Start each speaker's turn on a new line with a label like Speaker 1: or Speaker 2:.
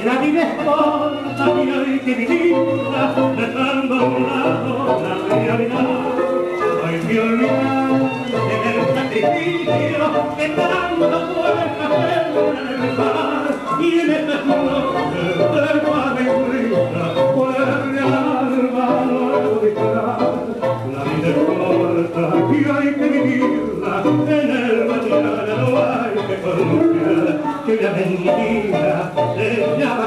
Speaker 1: La vida es corta y hay que vivirla, dejando a un lado la realidad. Hay que olvidar el sacrificio que tanto cuesta hacer en el mar. Y en estas noches de paz y risa puede al alma nuevo disparar. La vida es corta y hay que vivirla, en el mañana no hay que conocer que la mentira se llama